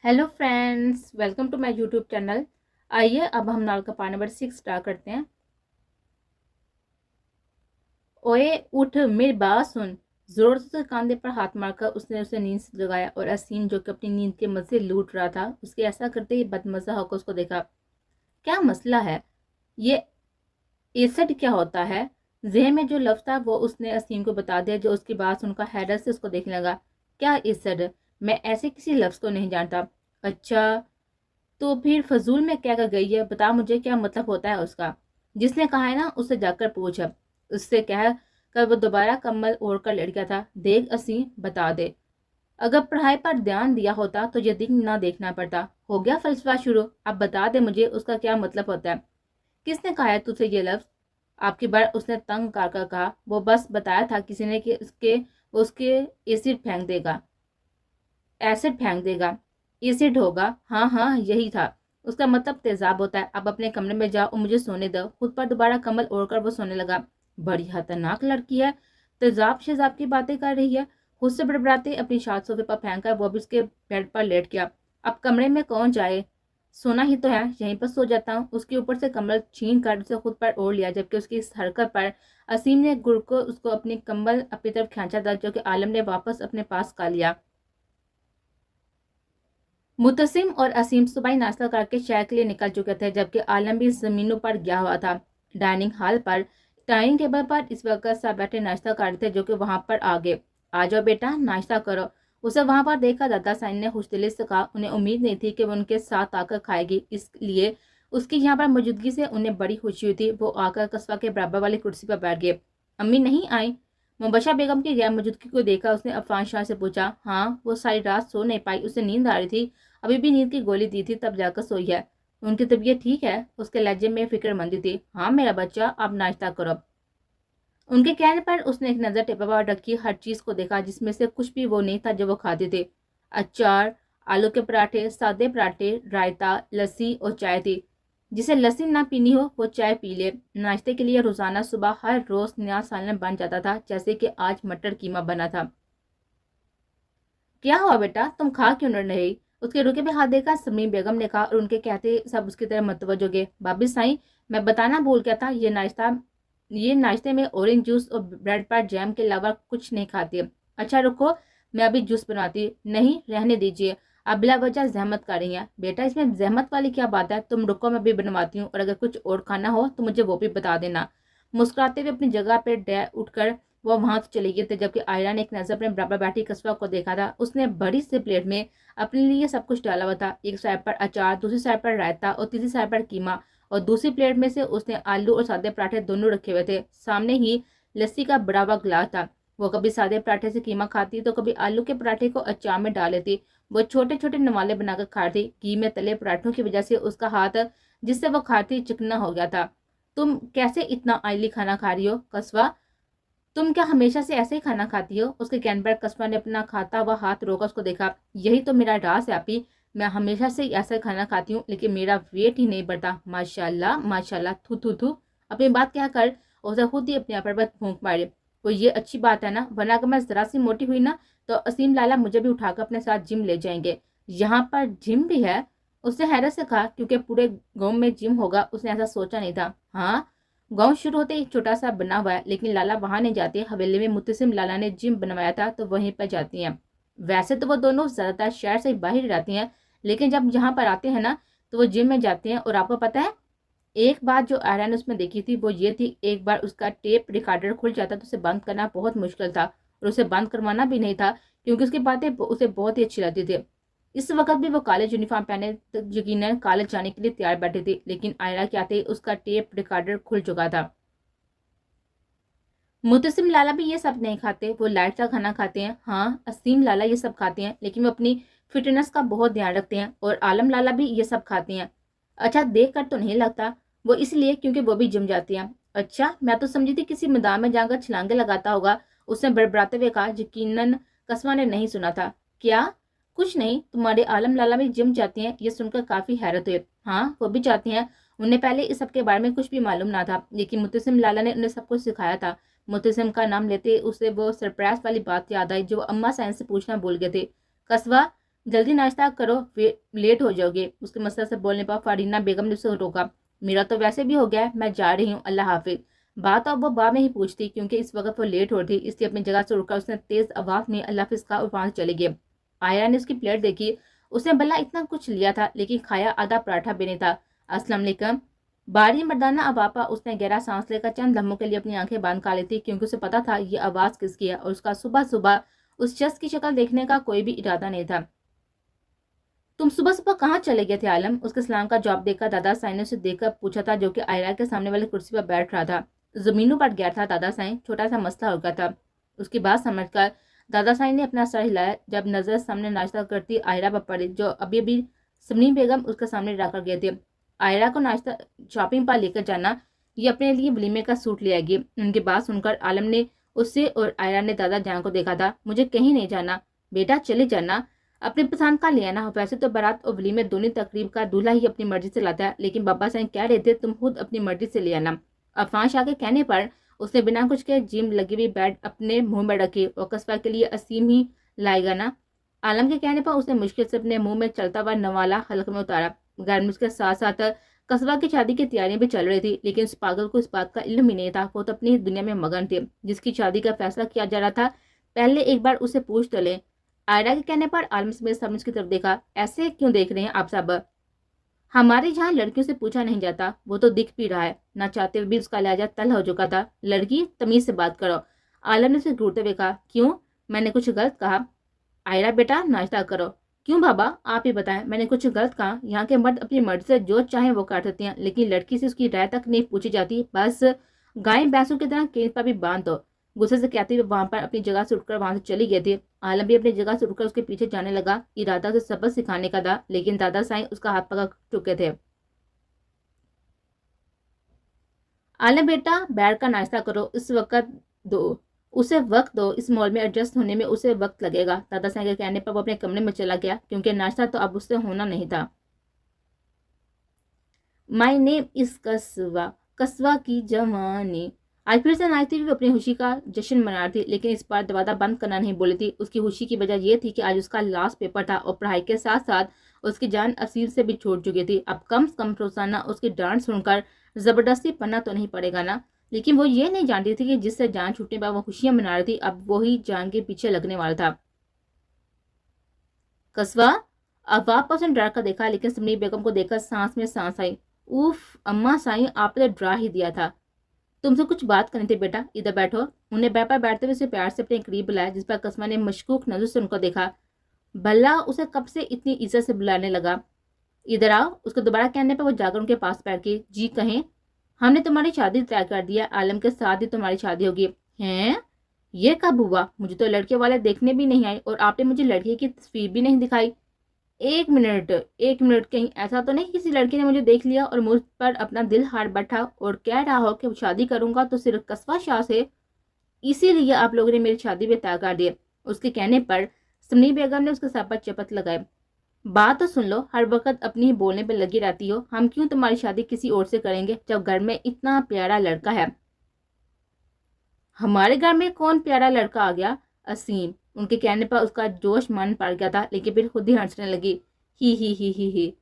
Hello friends, welcome to my YouTube channel. आइए अब हम नाल का पार्ट नंबर 6 स्टार्ट करते हैं। ओए उठ, मेरी बात सुन। जोर से कंधे पर हाथ मारकर उसने उसे नींद से जगाया और असीम जो कि अपनी नींद के मजे लूट रहा था, उसके ऐसा करते ही बदमजा होकर उसको देखा। क्या मसला है? ये एसिड क्या होता है? जहन में जो लफ्ज था वो उसने असीम को बता दिया, जो उसकी बात सुनकर हैरत से उसको देखने लगा। क्या एसिड? मैं ऐसे किसी लफ्ज को नहीं जानता। अच्छा, तो फिर फजूल में क्या कर गई है? बता मुझे, क्या मतलब होता है उसका? जिसने कहा है ना, उससे जाकर पूछ। अब उससे कह कर वो दोबारा कम्बल ओढ़ कर लेट गया था। देख असी, बता दे। अगर पढ़ाई पर ध्यान दिया होता तो ये दिन ना देखना पड़ता। हो गया फलसफा शुरू। अब बता दे मुझे, उसका क्या मतलब होता है? किसने कहा है तुझसे ये लफ्ज? आपकी बार उसने तंग कर कहा। वो बस बताया था किसी ने कि उसके उसके एसिड फेंक देगा। एसिड फेंक देगा? एसिड होगा, हाँ हाँ यही था। उसका मतलब तेजाब होता है। अब अपने कमरे में जाओ और मुझे सोने दो। खुद पर दोबारा कम्बल ओढ़कर वो सोने लगा। बड़ी खतरनाक लड़की है, तेजाब शेजाब की बातें कर रही है। खुद से बड़बड़ाते अपनी शाद सोफे पर फेंक कर वो भी उसके बेड पर लेट गया। अब कमरे में कौन जाए? सोना ही तो है, यहीं पर सो जाता हूँ। उसके ऊपर से कम्बल छीन कर उसे खुद पर ओढ़ लिया, जबकि उसकी इस हरकत पर असीम ने गुड़ को उसको अपनी कम्बल अपनी तरफ खींचा था, जो कि आलम ने वापस अपने पास का लिया। मुतसिम और असीम सुबह नाश्ता करके चाय के लिए निकल चुके थे, जबकि आलम भी जमीनों पर गया हुआ था। डाइनिंग हॉल पर डाइनिंग टेबल पर इस वक्त सब बैठे नाश्ता कर रहे थे, जो कि वहां पर आ गए। आ जाओ बेटा, नाश्ता करो। उसे वहां पर देखा दादा साइन ने खुशदिली से कहा। उन्हें उम्मीद नहीं थी कि वो उनके साथ आकर खाएगी, इसलिए उसकी यहाँ पर मौजूदगी से उन्हें बड़ी खुशी हुई थी। वो आकर कस्बा के बराबर वाली कुर्सी पर बैठ गए। अम्मी नहीं आई? मुबशर बेगम की गैर मौजूदगी को देखा उसने अफान शाह से पूछा। हाँ, वो सारी रात सो नहीं पाई, उसे नींद आ रही थी। अभी भी नींद की गोली दी थी, तब जाकर सोई है। उनकी तबीयत ठीक है? उसके लहजे में फिक्रमंदी थी। हाँ मेरा बच्चा, अब नाश्ता करो। उनके कहने पर उसने एक नजर टेबल पर रखी हर चीज को देखा, जिसमें से कुछ भी वो नहीं था जो वो खाते थे। अचार, आलू के पराठे, सादे पराठे, रायता, लस्सी और चाय थी। जिसे लस्सी ना पीनी हो वो चाय पी ले। नाश्ते के लिए रोजाना सुबह हर रोज नया सालन बन जाता था, जैसे कि आज मटर कीमा बना था। क्या हुआ बेटा, तुम खा क्यों न रही? उसके रुके पे हाथ देखा समीम बेगम ने कहा, और उनके कहते सब उसकी तरफ मतवज्जो गए। भाभी साईं, मैं बताना भूल गया था, ये नाश्ते में ऑरेंज जूस और ब्रेड पर जैम के अलावा कुछ नहीं खाती। अच्छा रुको, मैं अभी जूस बनवाती। नहीं, रहने दीजिए, आप बिला वजह जहमत कर रही हैं। बेटा, इसमें जहमत वाली क्या बात है? तुम रुको, मैं भी बनवाती हूँ, और अगर कुछ और खाना हो तो मुझे वो भी बता देना। मुस्कुराते हुए अपनी जगह पर उठकर वो वहां से चली गई थी, जबकि आयरा ने एक नजर अपने बराबर बैठी कस्बा को देखा था। उसने बड़ी सी प्लेट में अपने लिए सब कुछ डाला हुआ था। एक साइड पर अचार, दूसरी साइड पर रायता और तीसरी साइड पर कीमा, और दूसरी प्लेट में से उसने आलू और सादे पराठे दोनों रखे हुए थे। सामने ही लस्सी का बड़ा हुआ गिलास था। वो कभी सादे पराठे से कीमा खाती तो कभी आलू के पराठे को अचार में डाल लेती। वो छोटे छोटे नवाले बनाकर खाती। घी में तले पराठों की वजह से उसका हाथ जिससे वो खाती चिकना हो गया था। तुम कैसे इतना आयली खाना खा रही हो कस्बा? तुम क्या हमेशा से ऐसे ही खाना खाती हो? उसके कहने पर कस्बा ने अपना खाता हुआ हाथ रोका उसको देखा। यही तो मेरा राज है आपी, मैं हमेशा से ही ऐसा खाना खाती हूँ, लेकिन मेरा वेट ही नहीं बढ़ता। माशाल्लाह माशाल्लाह, थू थू थू। अपनी बात क्या कर, उसे खुद ही अपने आप पर फूंक मारे। तो ये अच्छी बात है ना, वरना अगर मैं जरा सी मोटी हुई ना तो असीम लाला मुझे भी उठाकर अपने साथ जिम ले जाएंगे। यहाँ पर जिम भी है? उसने हैरत से कहा, क्योंकि पूरे गांव में जिम होगा उसने ऐसा सोचा नहीं था। हाँ, गांव शुरू होते ही छोटा सा बना हुआ है, लेकिन लाला वहां नहीं जाते। हवेली में मुतसिम लाला ने जिम बनवाया था तो वहीं पर जाती हैं। वैसे तो वो दोनों ज्यादातर शहर से बाहर रहती हैं, लेकिन जब यहाँ पर आते हैं ना तो वो जिम में जाते हैं। और आपको पता है, एक बात जो आयरन ने उसमें देखी थी वो ये थी, एक बार उसका टेप रिकॉर्डर खुल जाता तो उसे बंद करना बहुत मुश्किल था, और उसे बंद करवाना भी नहीं था, क्योंकि उसकी बातें उसे बहुत ही अच्छी लगती थी। इस वक्त भी वो कॉलेज यूनिफॉर्म पहने यकीनन कॉलेज जाने के लिए तैयार बैठी थी, लेकिन आयरा के आते ही उसका टेप रिकॉर्डर खुल चुका था। मुतसिम लाला भी ये सब नहीं खाते, वो लाइट का खाना खाते हैं। हाँ, असीम लाला ये सब खाते हैं, लेकिन वो अपनी फिटनेस का बहुत ध्यान रखते हैं। और आलम लाला भी ये सब खाते हैं। अच्छा, देख कर तो नहीं लगता। वो इसलिए क्योंकि वो भी जिम जाती हैं। अच्छा, मैं तो समझी थी किसी मैदान में जाकर छलांगे लगाता होगा, उसने बड़बड़ाते हुए कहा। यकीनन कस्मा ने नहीं सुना था। क्या? कुछ नहीं, तुम्हारे आलम लाला भी जिम जाती हैं? ये सुनकर काफी हैरत हुई। हाँ, वो भी जाती हैं। उन्हें पहले इस सब के बारे में कुछ भी मालूम ना था, लेकिन मुतसिम लाला ने उन्हें सब कुछ सिखाया था। मुतसिम का नाम लेते उसे वो सरप्राइज वाली बात याद आई जो अम्मा साइंस से पूछना भूल गए थे। कस्बा, जल्दी नाश्ता करो, लेट हो जाओगे। उसके मसला से बोलने पर फारीना बेगम ने उसे रोका। मेरा तो वैसे भी हो गया है, मैं जा रही हूँ, अल्लाह हाफिज। बात अब वो बाद में ही पूछती, क्योंकि इस वक्त वो लेट हो रही थी, इसलिए अपनी जगह से उठकर उसने तेज आवाज में अल्लाह हाफिज कहा और वहां से चली गई। आयरा ने उसकी प्लेट देखी। उसने भला इतना कुछ लिया था, लेकिन खाया आधा पराठा भी नहीं था। अस्सलाम वालेकुम। बारी मर्दाना अवापा। उसने गहरा सांस लेकर चंद लम्हों के लिए अपनी आंखें बंद कर ली थी, क्योंकि उसे पता था ये आवाज किसकी है, और उसका सुबह सुबह उस शख्स की शक्ल देखने का कोई भी इरादा नहीं था। तुम सुबह सुबह कहाँ चले गए थे आलम? उसके सलाम का जवाब देकर दादा साईं ने उसे देखकर पूछा था, जो कि आयरा के सामने वाली कुर्सी पर बैठ रहा था। जमीनों पर गया था दादा साईं, छोटा सा मसला हो गया था। उसकी बात समझकर दादा साईं ने अपना सर हिलाया, जब नजर सामने नाश्ता करती आयरा पर पड़ी, जो अभी अभी समनी बेगम उसके सामने रखकर गए थे। आयरा को नाश्ता शॉपिंग पर लेकर जाना, ये अपने लिए वलीमे का सूट ले आएगी। उनकी बात सुनकर आलम ने उससे और आयरा ने दादा जान को देखा था। मुझे कहीं नहीं जाना बेटा, चले जाना, अपनी पसंद का ले आना। वैसे तो बारात और वलीमे दोनों तकरीब का दूल्हा ही अपनी मर्जी से लाता है, लेकिन बाबा साईं कह रहे थे तुम खुद अपनी मर्जी से ले आना। अफान शाह के कहने पर उसने बिना कुछ के जिम लगी हुई बैट अपने मुंह में रखी, और कस्बा के लिए असीम ही लाएगा ना। आलम के कहने पर उसने मुश्किल से अपने मुंह में चलता हुआ नवाला हल्क में उतारा। घर में उसके साथ साथ कस्बा की शादी की तैयारियां भी चल रही थी, लेकिन उस पागल को इस बात का इल्म ही नहीं था। वो तो अपनी दुनिया में मगन थे। जिसकी शादी का फैसला किया जा रहा था, पहले एक बार उसे पूछ तो ले। आयरा के कहने पर आलम समेत सब उसकी तरफ देखा। ऐसे क्यों देख रहे हैं आप सब? हमारे यहाँ लड़कियों से पूछा नहीं जाता, वो तो दिख भी रहा है। ना चाहते हुए भी उसका लहजा तल हो चुका था। लड़की, तमीज से बात करो। आलम ने उसे घूरते हुए कहा। क्यों, मैंने कुछ गलत कहा? आयरा बेटा, नाश्ता करो। क्यों बाबा, आप ही बताएं, मैंने कुछ गलत कहा? यहाँ के मर्द अपनी मर्जी से जो चाहे वो कर सकते हैं, लेकिन लड़की से उसकी राय तक नहीं पूछी जाती। बस गाय भैंसों की तरह केस पर भी बांध दो। गुस्से से कहते हुए वहां पर अपनी जगह से उठकर वहां से चली गई थी। आलम भी अपनी जगह से उठकर उसके पीछे जाने लगा। इरादा उसे सबक सिखाने का था, लेकिन दादा साईं उसका हाथ पकड़ चुके थे। आलम बेटा, बैठ कर नाश्ता करो, इस वक्त दो उसे वक्त दो, इस मॉल में एडजस्ट होने में उसे वक्त लगेगा। दादा साईं के कहने पर वो अपने कमरे में चला गया, क्योंकि नाश्ता तो अब उससे होना नहीं था। My name is Kaswan, Kaswan की जवानी। आज फिर से नाचती हुई अपनी खुशी का जश्न मना रही थी, लेकिन इस बार दरवाजा बंद करना नहीं बोली थी। उसकी खुशी की वजह यह थी कि आज उसका लास्ट पेपर था, और पढ़ाई के साथ साथ उसकी जान असीर से भी छूट चुकी थी। अब कम से कम रोजाना उसकी डांट सुनकर जबरदस्ती पढ़ना तो नहीं पड़ेगा ना। लेकिन वो ये नहीं जानती थी कि जिससे जान छूटने पर वो खुशियां मना रही थी, अब वही जान के पीछे लगने वाला था। कस्वा, अब वापस ने डर कर देखा, लेकिन समनी बेगम को देखकर सांस में सांस आई। उफ अम्मा साईं, आपने डरा ही दिया था। तुमसे कुछ बात करनी थी बेटा, इधर बैठो। उन्हें बैठा बैठते हुए उसे प्यार से अपने करीब बुलाया, जिस पर कस्मा ने मशकूक नजर से उनको देखा। भला उसे कब से इतनी इज्जत से बुलाने लगा। इधर आओ। उसको दोबारा कहने पर वो जाकर उनके पास बैठ गई। जी कहें। हमने तुम्हारी शादी तय कर दिया, आलम के साथ ही तुम्हारी शादी होगी। हैं? ये कब हुआ? मुझे तो लड़के वाले देखने भी नहीं आए, और आपने मुझे लड़के की तस्वीर भी नहीं दिखाई। एक मिनट, एक मिनट, कहीं ऐसा तो नहीं किसी लड़के ने मुझे देख लिया और मुझ पर अपना दिल हार बैठा और कह रहा हो कि शादी करूंगा तो सिर्फ कस्बा शाह से, इसीलिए आप लोगों ने मेरी शादी में तय कर दिया। उसके कहने पर समनी बेगम ने उसके सर पर चपत लगाई। बात तो सुन लो, हर वक्त अपनी ही बोलने पर लगी रहती हो। हम क्यों तुम्हारी शादी किसी और से करेंगे, जब घर में इतना प्यारा लड़का है। हमारे घर में कौन प्यारा लड़का आ गया? असीम। उनके कहने पर उसका जोश मन पड़ गया था, लेकिन फिर खुद ही हंसने लगी। ही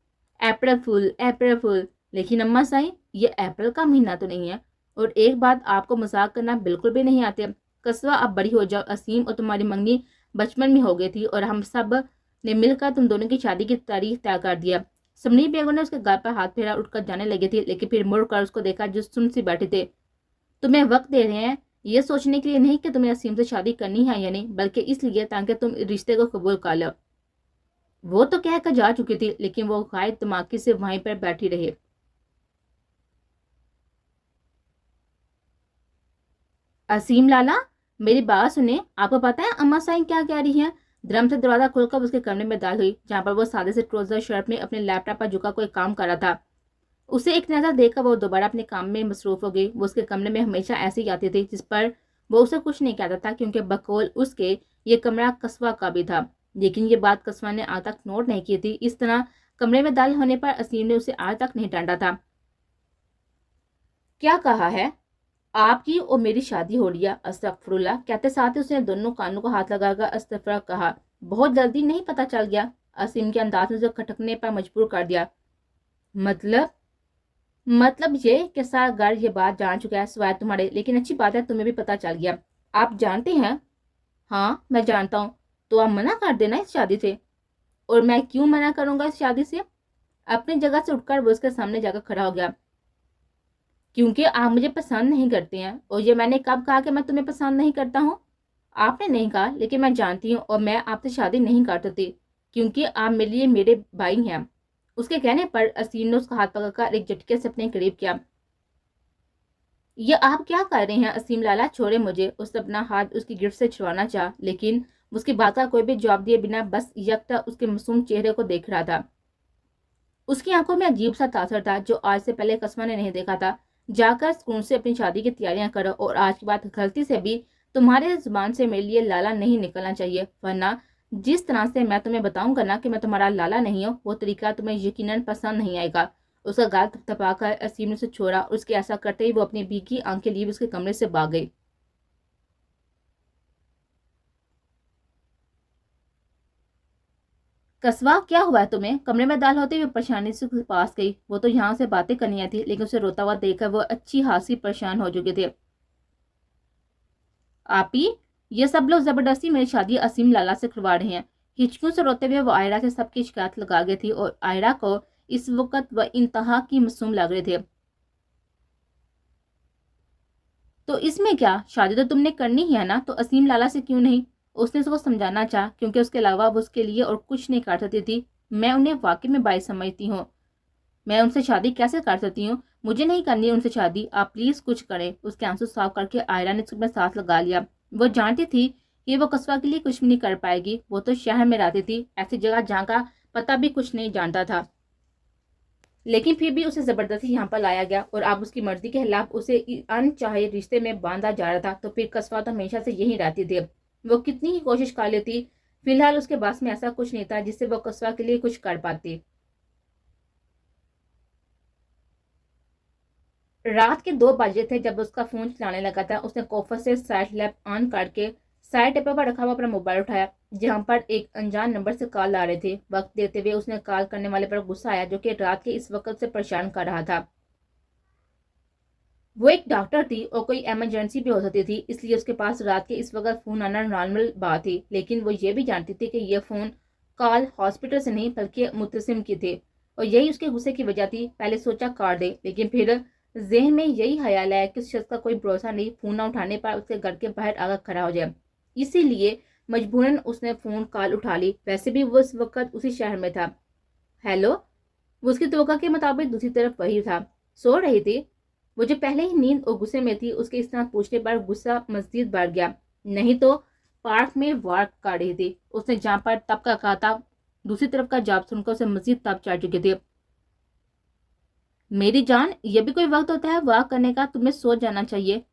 अप्रैल फूल, अप्रैल फूल। लेकिन अम्मा साईं, ये अप्रैल का महीना तो नहीं है, और एक बात, आपको मजाक करना बिल्कुल भी नहीं आते। कस्बा, अब बड़ी हो जाओ। असीम और तुम्हारी मंगनी बचपन में हो गई थी, और हम सब ने मिलकर तुम दोनों की शादी की तारीख तय कर दिया। समनी बेगम ने उसके गाल पर हाथ फेरा, उठकर जाने लगी थी, लेकिन फिर मुड़कर उसको देखा जो सुन सी बैठे थे। तुम्हें वक्त दे रहे हैं, ये सोचने के लिए नहीं कि तुम्हें असीम से शादी करनी है या नहीं, बल्कि इसलिए ताकि तुम रिश्ते को कबूल कर लो। वो तो कहकर जा चुकी थी, लेकिन वो गायब दिमागी से वहीं पर बैठी रही। असीम लाला, मेरी बात सुने। आपको पता है अम्मा साईं क्या कह रही हैं? धर्म से दरवाजा खोलकर उसके कमरे में दाल हुई, जहां पर वो सादे से ट्राउजर शर्ट में अपने लैपटॉप पर झुका कोई काम कर रहा था। उसे एक नजर देखकर वो दोबारा अपने काम में मसरूफ हो गई। वो उसके कमरे में हमेशा ऐसे ही आती थी, जिस पर वो उसे कुछ नहीं कहता था, क्योंकि बकौल उसके ये कमरा कस्बा का भी था। लेकिन ये बात कस्बा ने आज तक नोट नहीं की थी। इस तरह कमरे में दाल होने पर असीम ने उसे आज तक नहीं डांटा था। क्या कहा है? आपकी और मेरी शादी हो रही है। अस्तगफुरुल्लाह कहते साथ ही उसने दोनों कानों को हाथ लगाकर अस्तगफुर कहा। बहुत जल्दी नहीं पता चल गया? असीम के अंदाज ने उसे खटकने पर मजबूर कर दिया। मतलब ये कि सारा घर ये बात जान चुका है सिवाय तुम्हारे, लेकिन अच्छी बात है तुम्हें भी पता चल गया। आप जानते हैं? हाँ मैं जानता हूँ। तो आप मना कर देना इस शादी से। और मैं क्यों मना करूंगा इस शादी से? अपनी जगह से उठकर वो उसके सामने जाकर खड़ा हो गया। क्योंकि आप मुझे पसंद नहीं करते हैं। और ये मैंने कब कहा कि मैं तुम्हें पसंद नहीं करता हूँ? आपने नहीं कहा, लेकिन मैं जानती हूँ, और मैं आपसे शादी नहीं कर सकती क्योंकि आप मेरे लिए मेरे भाई हैं। उसके कहने पर असीम ने उसका हाथ पकड़कर एक झटके से अपने करीब किया। ये आप क्या कर रहे हैं असीम लाला, छोड़े मुझे। उसने अपना हाथ उसकी गिरफ्त से छुड़वाना चाहा, लेकिन उसकी बात का कोई भी जवाब दिए बिना बस यकता उसके मासूम चेहरे को देख रहा था। उसकी आंखों में अजीब सा तासर था जो आज से पहले कस्मा ने नहीं देखा था। जाकर सुकून से अपनी शादी की तैयारियां करो, और आज की बात गलती से भी तुम्हारे जुबान से मेरे लिए लाला नहीं निकलना चाहिए, वरना जिस तरह से मैं तुम्हें बताऊंगा ना कि मैं तुम्हारा लाला नहीं हूँ, वो तरीका तुम्हें यकीनन पसंद नहीं आएगा। उसका गाल थपथपाकर असीम ने उसे छोड़ा, और उसके ऐसा करते ही वो अपनी भीगी आंखें लिए उसके कमरे से भाग गई। कस्बा क्या हुआ है तुम्हें? कमरे में दाल होते हुए परेशानी से उसके पास गई। वो तो यहाँ से बातें करनी आई थी, लेकिन उसे रोता हुआ देखकर वो अच्छी खासी परेशान हो चुके थे। आप ही, ये सब लोग जबरदस्ती मेरी शादी असीम लाला से करवा रहे हैं। हिचकियों से रोते हुए वो आयरा से सबकी शिकायत लगा गई थी, और आयरा को इस वक्त वह इंतहा की मासूम लग रहे थे। तो इसमें क्या, शादी तो तुमने करनी ही है ना, तो असीम लाला से क्यों नहीं? उसने उसको समझाना चाहा, क्योंकि उसके अलावा वो उसके लिए और कुछ नहीं कर सकती थी। मैं उन्हें वाकई में बाई समझती हूँ। मैं उनसे शादी कैसे कर सकती हूँ? मुझे नहीं करनी उनसे शादी, आप प्लीज कुछ करें। उसके आंसू साफ करके आयरा ने उसमें साथ लगा लिया। वो जानती थी कि वो कस्बा के लिए कुछ भी नहीं कर पाएगी। वो तो शहर में रहती थी, ऐसी जगह जहाँ का पता भी कुछ नहीं जानता था, लेकिन फिर भी उसे जबरदस्ती यहाँ पर लाया गया, और अब उसकी मर्जी के खिलाफ उसे अनचाहे रिश्ते में बांधा जा रहा था। तो फिर कस्बा तो हमेशा से यही रहती थी। वो कितनी ही कोशिश कर लेती, फिलहाल उसके पास में ऐसा कुछ नहीं था जिससे वो कस्बा के लिए कुछ कर पाती। रात के 2 बजे थे जब उसका फोन चलाने लगा था। उसने कोफर से साइड लैप ऑन करके साइड टेबल पर रखा हुआ अपना मोबाइल उठाया, जहां पर एक अनजान नंबर से कॉल आ रहे थे। वक्त देते हुए उसने कॉल करने वाले पर गुस्सा आया, जो कि रात के इस वक्त से परेशान कर रहा था। वो एक डॉक्टर थी और कोई इमरजेंसी भी हो सकती थी, इसलिए उसके पास रात के इस वक्त फोन आना नॉर्मल बात थी। लेकिन वो ये भी जानती थी कि यह फोन कॉल हॉस्पिटल से नहीं बल्कि मुतसिम की थी, और यही उसके गुस्से की वजह थी। पहले सोचा काट दे, लेकिन फिर जहन में यही ख्याल आया कि उस शख्स का कोई भरोसा नहीं, फोन न उठाने पर उसके घर के बाहर आकर खड़ा हो जाए। इसीलिए मजबूरन उसने फोन कॉल उठा ली। वैसे भी वो इस वक्त उसी शहर में था। हेलो। वो उसकी तवक्का के मुताबिक दूसरी तरफ वही था। सो रही थी। वो जो पहले ही नींद और गुस्से में थी, उसके इस तरह पूछने पर गुस्सा मजीद बढ़ गया। नहीं तो पार्क में वॉक कर रही थी। उसने जहां पर तब का कहा था, दूसरी तरफ का जवाब सुनकर उसे मजीद तब चढ़ चुके थे। मेरी जान, ये भी कोई वक्त होता है वॉक करने का? तुम्हें सो जाना चाहिए।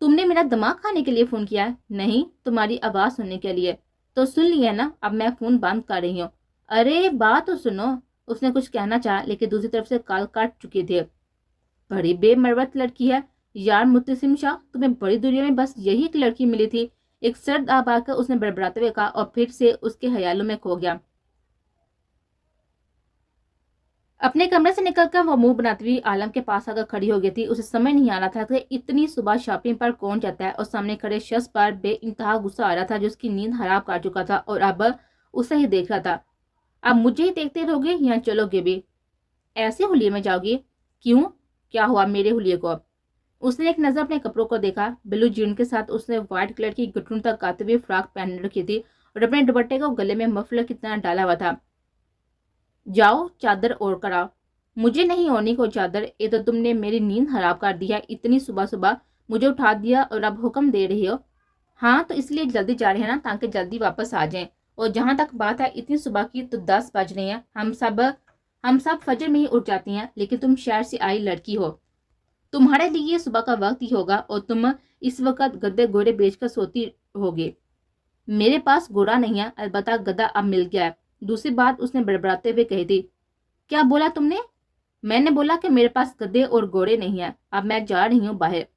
तुमने मेरा दिमाग खाने के लिए फोन किया है? नहीं, तुम्हारी आवाज सुनने के लिए। तो सुन लिया ना, अब मैं फोन बंद कर रही हूँ। अरे बात तो सुनो। उसने कुछ कहना चाहा, लेकिन दूसरी तरफ से कॉल काट चुके थे। बड़ी बेमरवत लड़की है यार मुत्तसिम शाह, तुम्हें बड़ी दुनिया में बस यही एक लड़की मिली थी। एक सर्द आवाज का उसने बड़बड़ाते हुए कहा, और फिर से उसके ख्यालों में खो गया। अपने कमरे से निकलकर वो मुंह बनाती हुई आलम के पास आकर खड़ी हो गई थी। उसे समझ नहीं आ रहा था कि इतनी सुबह शॉपिंग पर कौन जाता है, और सामने खड़े शख्स पर बेइंतहा गुस्सा आ रहा था जो उसकी नींद हराम कर चुका था, और अब उसे ही देख रहा था। अब मुझे ही देखते रहोगे या चलोगे भी? ऐसे हुलिये में जाओगी? क्यों, क्या हुआ मेरे हुलिये को? उसने एक नजर अपने कपड़ों को देखा। ब्लू जीन के साथ उसने व्हाइट कलर की घुटनों तक आते हुए फ्रॉक पहन रखी थी, और अपने दुपट्टे को गले में मफलर की तरह डाला हुआ था। जाओ चादर ओढ़ कर आओ। मुझे नहीं ओढ़नी कोई चादर, ये तो तुमने मेरी नींद हराम कर दी है। इतनी सुबह सुबह मुझे उठा दिया और अब हुक्म दे रही हो? हाँ, तो इसलिए जल्दी जा रहे हैं ना, ताकि जल्दी वापस आ जाएं। और जहां तक बात है इतनी सुबह की, तो 10 बज रहे हैं। हम सब फजर में ही उठ जाती हैं, लेकिन तुम शहर से आई लड़की हो, तुम्हारे लिए ये सुबह का वक्त ही होगा, और तुम इस वक्त गद्दे घोड़े बेचकर सोती होगे। मेरे पास घोड़ा नहीं है, अलबत्ता गधा अब मिल गया है। दूसरी बात उसने बड़बड़ाते हुए कही थी। क्या बोला तुमने? मैंने बोला कि मेरे पास गधे और घोड़े नहीं है। अब मैं जा रही हूँ बाहर।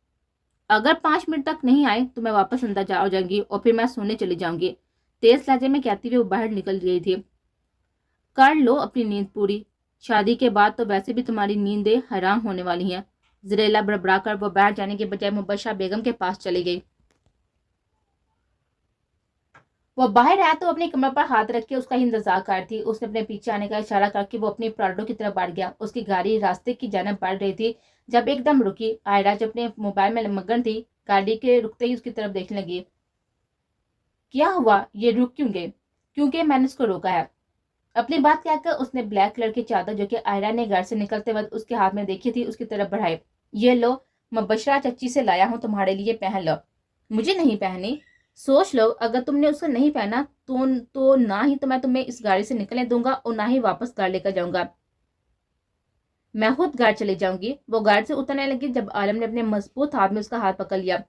अगर 5 मिनट तक नहीं आए तो मैं वापस अंदर जा जाऊंगी, और फिर मैं सोने चली जाऊंगी। तेज लहजे में कहती हुए वो बाहर निकल रही थी। कर लो अपनी नींद पूरी, शादी के बाद तो वैसे भी तुम्हारी नींदें हराम होने वाली हैं। जरेला बड़बड़ा कर वो बैठ जाने के बजाय मुबशरा बेगम के पास चली गई। वो बाहर आया तो अपनी कमर पर हाथ रख के उसका इंतजार कर थी। उसने अपने पीछे आने का इशारा करके वो अपनी प्राडो की तरफ बढ़ गया। उसकी गाड़ी रास्ते की जानिब बढ़ रही थी जब एकदम रुकी। आयरा जो अपने मोबाइल में मगन थी, गाड़ी के रुकते ही उसकी तरफ देखने लगी। क्या हुआ, ये रुक क्यों गए? क्योंकि मैंने उसको रोका है। अपनी बात कहकर उसने ब्लैक कलर की चादर जो कि आयरा ने घर से निकलते वक्त उसके हाथ में देखी थी उसकी तरफ बढ़ाई। ये लो, मैं बशरा चच्ची से लाया हूँ तुम्हारे लिए, पहन लो। मुझे नहीं पहनी। सोच लो, अगर तुमने उसको नहीं पहना तो ना ही तो मैं तुम्हें इस गाड़ी से निकलने दूंगा और ना ही वापस घर लेकर जाऊंगा। मैं खुद घर चली जाऊंगी। वो गाड़ी से उतरने लगी जब आलम ने अपने मजबूत हाथ में उसका हाथ पकड़ लिया।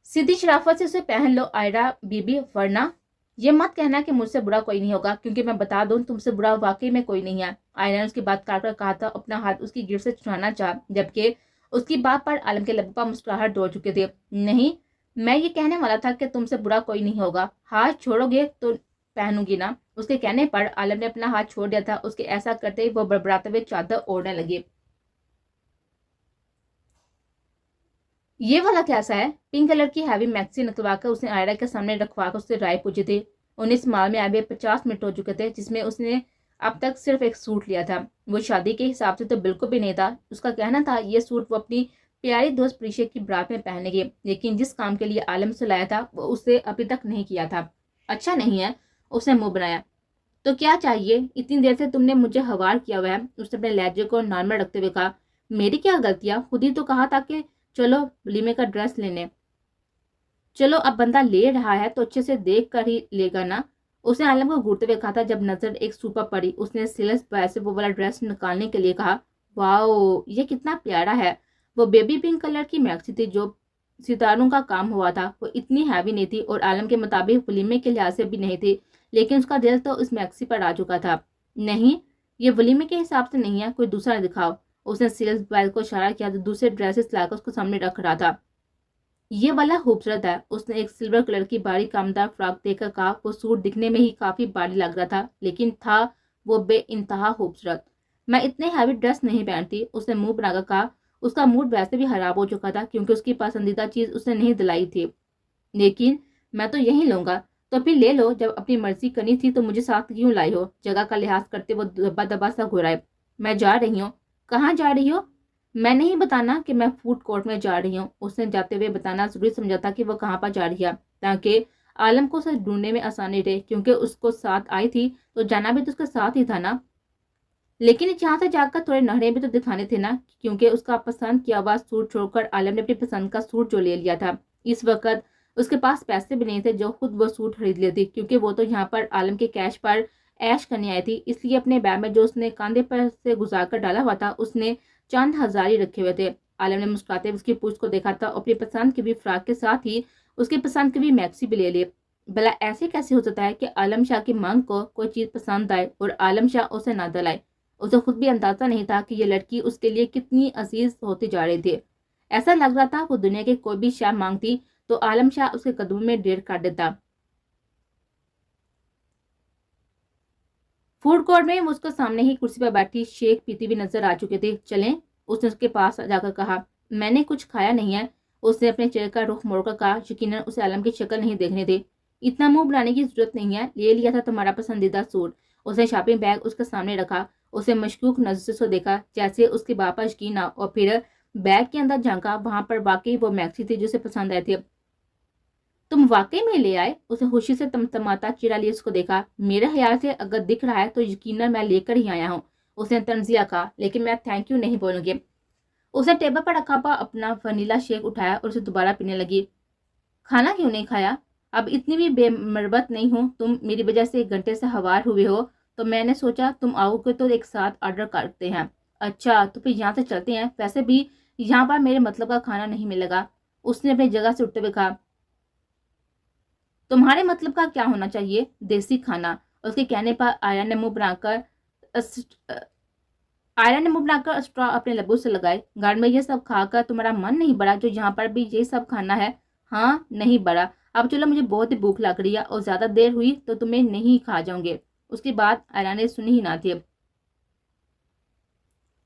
सीधी शराफत से उसे पहन लो आयरा बीबी, वरना ये मत कहना कि मुझसे बुरा कोई नहीं होगा, क्योंकि मैं बता दूं तुमसे बुरा वाकई में कोई नहीं है। आयरा ने उसकी बात काट कर कहा था, अपना हाथ उसकी गिरफ्त से छुड़ाना चाहा, जबकि उसकी बात पर आलम के लबों पर मुस्कुराहट दौड़ चुके थे। नहीं, मैं ये कहने वाला था कि तुमसे बुरा कोई नहीं होगा। हाथ छोड़ोगे तो पहनूंगी ना। उसके कहने पर आलम ने अपना हाथ छोड़ दिया था। उसके ऐसा करते ही वो बड़बड़ाते हुए चादर ओढ़ने लगे। ये वाला कैसा है? पिंक कलर की हैवी मैक्सी निकलवाकर उसने आयरा के सामने रखवाकर उससे राय पूछी थी। 19 माह में आए 50 मिनट हो चुके थे, जिसमें उसने अब तक सिर्फ एक सूट लिया था। वो शादी के हिसाब से तो बिल्कुल भी नहीं था। उसका कहना था ये सूट वो अपनी प्यारी दोस्त प्रीशा की बारात में पहनेगी, लेकिन जिस काम के लिए आलम से लाया था वो उससे अभी तक नहीं किया था। अच्छा नहीं है, उसने मुंह बनाया। तो क्या चाहिए? इतनी देर से तुमने मुझे हवार किया हुआ है, उसने अपने लहजे को नॉर्मल रखते हुए कहा। मेरी क्या गलतियां? खुद ही तो कहा था कि चलो वलीमे का ड्रेस लेने। चलो, अब बंदा ले रहा है तो अच्छे से देख कर ही लेगा ना। उसने आलम को घूरते हुए कहा था। जब नजर एक सूट पर पड़ी, उसने सेल्स बॉय से वो वाला ड्रेस निकालने के लिए कहा। वाओ, ये कितना प्यारा है। वो बेबी पिंक कलर की मैक्सी थी जो सितारों का काम हुआ था। वो इतनी हैवी नहीं थी और आलम के मुताबिक वलीमे के लिहाज से भी नहीं थी, लेकिन उसका दिल तो इस मैक्सी पर आ चुका था। नहीं, ये वलीमे के हिसाब से नहीं है, कोई दूसरा दिखाओ। उसने सेल्स बॉय को इशारा किया तो दूसरे ड्रेसेस लाकर उसको सामने रख रहा था। ये वाला खूबसूरत है। उसने एक सिल्वर कलर की बारी कामदार फ्रॉक देखकर कहा। वो सूट दिखने में ही काफी भारी लग रहा था, लेकिन था वो बेइंतहा खूबसूरत। मैं इतने हैवी ड्रेस नहीं पहनती, उसने मुंह बनाकर कहा। उसका मूड वैसे भी खराब हो चुका था क्योंकि उसकी पसंदीदा चीज उसने नहीं दिलाई थी। लेकिन मैं तो यही लूंगा। तो फिर ले लो, जब अपनी मर्जी करनी थी तो मुझे साथ क्यों लाई हो? जगह का लिहाज करते वो दबा दबा सा घुराए। मैं जा रही हूँ। कहाँ जा रही हो? मैं नहीं बताना कि मैं फूड कोर्ट में जा रही हूँ। उसने जाते हुए बताना जरूरी समझा था कि वो कहाँ पर जा रही है, ताकि आलम को उसे ढूंढने में आसानी रहे, क्योंकि उसको साथ आई थी तो जाना भी तो उसके साथ ही था ना। लेकिन यहाँ से जाकर थोड़े नखरे भी तो दिखाने थे ना, क्योंकि उसका पसंद किया हुआ सूट छोड़कर आलम ने अपनी पसंद का सूट जो ले लिया था। इस वक्त उसके पास पैसे भी नहीं थे जो खुद वो सूट खरीद लेती, क्योंकि वो तो यहाँ पर आलम के कैश पर ऐश करने आई थी। इसलिए अपने बैग में जो उसने कांधे पर से गुजार कर डाला हुआ था उसने चंद हजारी रखे हुए थे। आलम ने मुस्कुराते उसकी पूछ को देखा था। अपनी पसंद की भी फ्रॉक के साथ ही उसकी पसंद की भी मैक्सी भी ले ली। भला ऐसे कैसे हो सकता है कि आलम शाह की मांग को कोई चीज पसंद आए और आलम शाह उसे ना दिलाए? उसे खुद भी अंदाजा नहीं था कि ये लड़की उसके लिए कितनी अजीज होती जा रही थी। ऐसा लग रहा था वो दुनिया की कोई भी शाह मांगती तो आलम शाह उसके कदमों में ढेर कर देता। फूड कोर्ट में मुझको सामने ही कुर्सी पर बैठी शेक पीती हुई नजर आ चुके थे। चलें, उसने उसके पास जाकर कहा। मैंने कुछ खाया नहीं है, उसने अपने चेहरे का रुख मोड़कर कहा। यकीनन उसे आलम की शक्ल नहीं देखनी थी। इतना मुंह बनाने की जरूरत नहीं है, ले लिया था तुम्हारा पसंदीदा सूट। उसने शॉपिंग बैग उसके सामने रखा। उसे मशकूक नजर से देखा, जैसे उसके बापा यकीन ना, और फिर बैग के अंदर झांका। वहां पर वाकई वो मैक्सी थी जो उसे पसंद आई थी। तुम वाकई में ले आए? उसने खुशी से तमतमाता चेहरा लिए उसको देखा। मेरे ख्याल से अगर दिख रहा है तो यकीनन मैं लेकर ही आया हूँ, उसने तंजिया कहा। लेकिन मैं थैंक यू नहीं बोलूंगी। उसने टेबल पर रखा हुआ अपना वनीला शेक उठाया और उसे दोबारा पीने लगी। खाना क्यों नहीं खाया? अब इतनी भी बेमरबत नहीं हूँ। तुम मेरी वजह से 1 घंटे से हवार हुए हो, तो मैंने सोचा तुम आओगे तो एक साथ ऑर्डर करते हैं। अच्छा, तो फिर यहाँ से चलते हैं। वैसे भी यहाँ पर मेरे मतलब का खाना नहीं मिलेगा, उसने अपनी जगह से उठते हुए कहा। तुम्हारे मतलब का क्या होना चाहिए? देसी खाना। उसके कहने पर आयरन ने मुंह बनाकर स्ट्रॉ अपने लबों से लगाए। घर में ये सब खाकर तुम्हारा मन नहीं बढ़ा जो यहाँ पर भी ये सब खाना है? हाँ, नहीं बढ़ा। अब चलो, मुझे बहुत ही भूख लग रही है और ज्यादा देर हुई तो तुम्हें नहीं खा जाओगे। اس کی بات آئرہ نے سنی ہی نہ تھی۔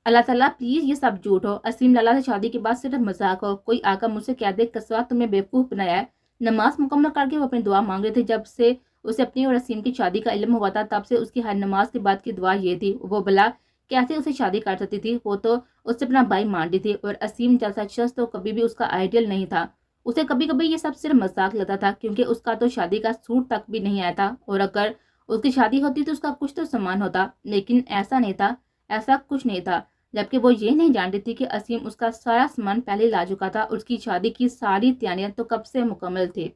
اللہ تعالیٰ پلیز یہ سب جھوٹ ہو، اسیم لالا سے شادی کے بعد صرف مذاق ہو، کوئی آ کر مجھ سے کہہ دے کسوا تمہیں بیوقوف بنایا ہے۔ نماز مکمل کر کے وہ اپنی دعا مانگ رہے تھے۔ جب سے اسے اپنی اور اسیم کی شادی کا علم ہوا تھا تب سے اس کی ہر نماز کے بعد کی دعا یہ تھی، وہ بلا کیسے اسے شادی کر سکتی تھی، وہ تو اس سے اپنا بھائی مانتی تھی، اور اسیم جیسا شخص تو کبھی بھی اس کا آئیڈیل نہیں تھا۔ اسے کبھی کبھی یہ سب صرف مذاق لگتا تھا کیونکہ اس کا تو شادی کا سوٹ تک بھی نہیں آیا تھا، اور اگر اس کی شادی ہوتی تو اس کا کچھ تو سامان ہوتا، لیکن ایسا نہیں تھا، ایسا کچھ نہیں تھا، جبکہ وہ یہ نہیں جانتی تھی کہ اسیم اس کا سارا سامان پہلے لا چکا تھا، اور اس کی شادی کی ساری تیاریاں تو کب سے مکمل تھی۔